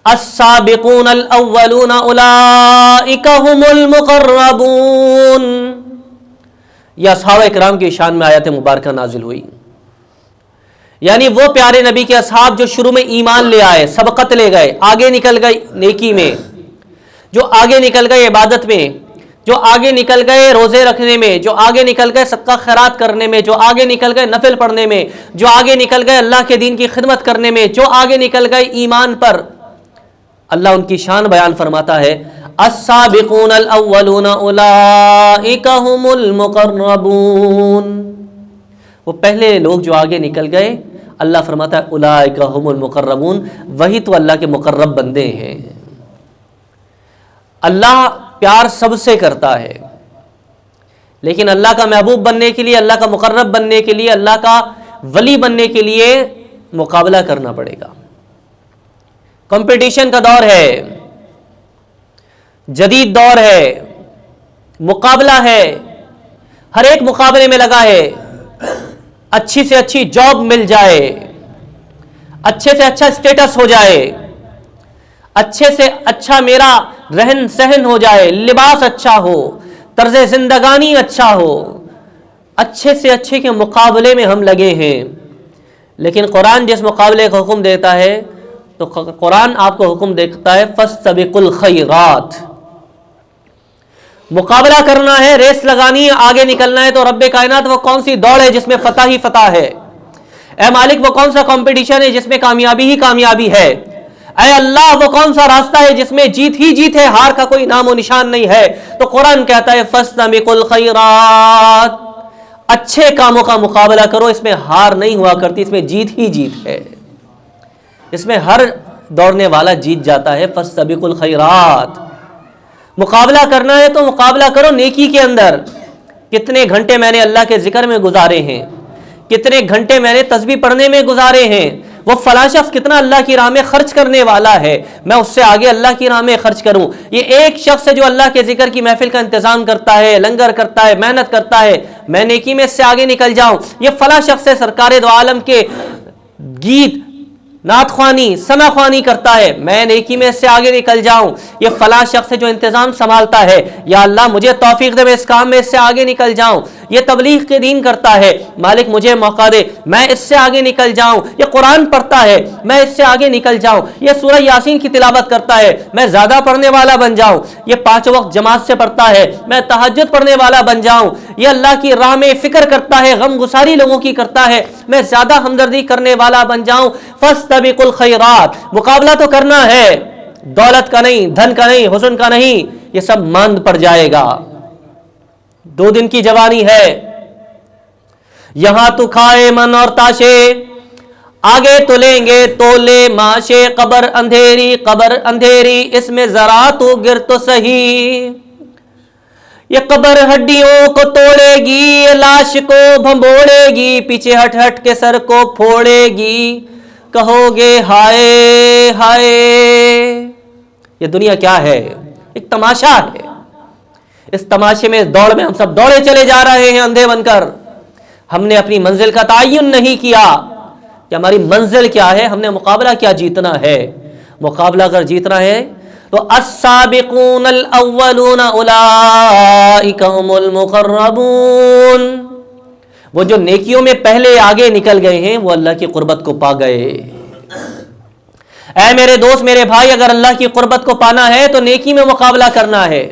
السابقون الاولون اولئک هم المقربون. یہ اصحاب کرام کی شان میں آیت مبارکہ نازل ہوئی. یعنی وہ پیارے نبی کے اصحاب جو شروع میں ایمان لے آئے، سبقت لے گئے، آگے نکل گئے نیکی میں، جو آگے نکل گئے عبادت میں، جو آگے نکل گئے روزے رکھنے میں، جو آگے نکل گئے صدقہ خیرات کرنے میں، جو آگے نکل گئے نفل پڑھنے میں، جو آگے نکل گئے اللہ کے دین کی خدمت کرنے میں، جو آگے نکل گئے ایمان پر، اللہ ان کی شان بیان فرماتا ہے السابقون الاولون اولئک هم المقربون. وہ پہلے لوگ جو آگے نکل گئے، اللہ فرماتا ہے اولئک هم المقربون، وہی تو اللہ کے مقرب بندے ہیں. اللہ پیار سب سے کرتا ہے، لیکن اللہ کا محبوب بننے کے لیے، اللہ کا مقرب بننے کے لیے، اللہ کا ولی بننے کے لیے مقابلہ کرنا پڑے گا. کمپٹیشن کا دور ہے، جدید دور ہے، مقابلہ ہے، ہر ایک مقابلے میں لگا ہے. اچھی سے اچھی جاب مل جائے، اچھے سے اچھا اسٹیٹس ہو جائے، اچھے سے اچھا میرا رہن سہن ہو جائے، لباس اچھا ہو، طرز زندگانی اچھا ہو، اچھے سے اچھے کے مقابلے میں ہم لگے ہیں. لیکن قرآن جس مقابلے کا حکم دیتا ہے تو قرآن آپ کو حکم دیتا ہے فاستبقوا الخیرات. مقابلہ کرنا ہے، ریس لگانی ہے، آگے نکلنا ہے. تو رب کائنات وہ کون سی دوڑ ہے جس میں فتح ہی فتح ہے؟ اے مالک وہ کون سا کمپٹیشن ہے جس میں کامیابی ہی کامیابی ہے؟ اے اللہ وہ کون سا راستہ ہے جس میں جیت ہی جیت ہے، ہار کا کوئی نام و نشان نہیں ہے؟ تو قرآن کہتا ہے فاستبقوا الخیرات، اچھے کاموں کا مقابلہ کرو، اس میں ہار نہیں ہوا کرتی، اس میں جیت ہی جیت ہے، اس میں ہر دوڑنے والا جیت جاتا ہے. فاستبقوا الخیرات. مقابلہ کرنا ہے تو مقابلہ کرو نیکی کے اندر. کتنے گھنٹے میں نے اللہ کے ذکر میں گزارے ہیں، کتنے گھنٹے میں نے تسبیح پڑھنے میں گزارے ہیں. وہ فلاں شخص کتنا اللہ کی راہ میں خرچ کرنے والا ہے، میں اس سے آگے اللہ کی راہ میں خرچ کروں. یہ ایک شخص ہے جو اللہ کے ذکر کی محفل کا انتظام کرتا ہے، لنگر کرتا ہے، محنت کرتا ہے، میں نیکی میں اس سے آگے نکل جاؤں. یہ فلاں شخص ہے سرکار دو عالم کے گیت نعت خوانی ثنا خوانی کرتا ہے، میں نیکی میں اس سے آگے نکل جاؤں. یہ فلاں شخص ہے جو انتظام سنبھالتا ہے، یا اللہ مجھے توفیق دے میں اس کام میں اس سے آگے نکل جاؤں. یہ تبلیغ کے دین کرتا ہے، مالک مجھے موقع دے میں اس سے آگے نکل جاؤں. یہ قرآن پڑھتا ہے، میں اس سے آگے نکل جاؤں. یہ سورہ یاسین کی تلاوت کرتا ہے، میں زیادہ پڑھنے والا بن جاؤں. یہ 5 وقت جماعت سے پڑھتا ہے، میں تہجد پڑھنے والا بن جاؤں. یہ اللہ کی راہ میں فکر کرتا ہے، غم گساری لوگوں کی کرتا ہے، میں زیادہ ہمدردی کرنے والا بن جاؤں. فاستبقوا الخیرات. مقابلہ تو کرنا ہے، دولت کا نہیں، دھن کا نہیں، حسن کا نہیں، یہ سب ماند پڑ جائے گا. 2 دن کی جوانی ہے، یہاں تو کھائے من اور تاشے، آگے تو لیں گے تولے ماشے. قبر اندھیری اس میں ذرا تو گر تو سہی. یہ قبر ہڈیوں کو توڑے گی، لاش کو بھنبوڑے گی، پیچھے ہٹ ہٹ کے سر کو پھوڑے گی. کہو گے ہائے ہائے. یہ دنیا کیا ہے؟ ایک تماشا ہے. اس تماشے میں، اس دوڑ میں ہم سب دوڑے چلے جا رہے ہیں اندھے بن کر. ہم نے اپنی منزل کا تعین نہیں کیا کہ ہماری منزل کیا ہے، ہم نے مقابلہ کیا جیتنا ہے. مقابلہ اگر جیتنا ہے تو السابقون الاولون اولئک هم المقربون. وہ جو نیکیوں میں پہلے آگے نکل گئے ہیں وہ اللہ کی قربت کو پا گئے. اے میرے دوست، میرے بھائی، اگر اللہ کی قربت کو پانا ہے تو نیکی میں مقابلہ کرنا ہے.